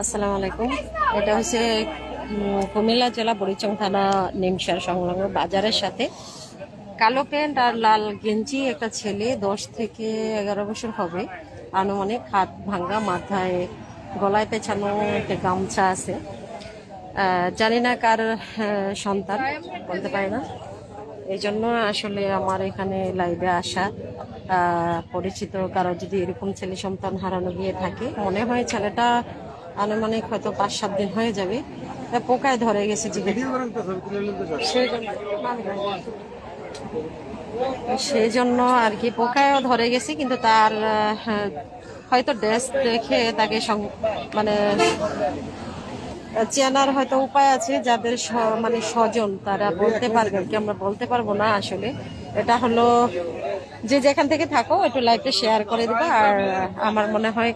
আসসালামু আলাইকুম। এটা হচ্ছে কুমিল্লা জেলা বুড়িচং থানা নিমসার সংলগ্ন বাজারের সাথে। কালো প্যান্ট আর লাল গেঞ্জি একটা ছেলে 10 থেকে 11 বছর হবে আনুমানিক, হাত ভাঙ্গা, মাথায় গলায় পেঁচানো একটা গামছা আছে। জানি না কার সন্তান, বলতে পারি না। এই জন্য আসলে আমার এখানে লাইভে আসা। পরিচিত কারো যদি এরকম ছেলে সন্তান হারানো গিয়ে থাকে, মনে হয় ছেলেটা আনুমানিক হয়তো 5-7 দিন হয়ে যাবে। পোকায় ধরে গেছে সেই জন্য আর কি, পোকায়ও ধরে গেছে, কিন্তু তার হয়তো ড্রেস দেখে তাকে মানে চেনার হয়তো উপায় আছে, যাদের মানে স্বজন তারা বলতে পারবেন কি, আমরা বলতে পারবো না আসলে। এটা হলো যে যেখান থেকে থাকো একটু লাইভটা শেয়ার করে দিবা। আর আমার মনে হয়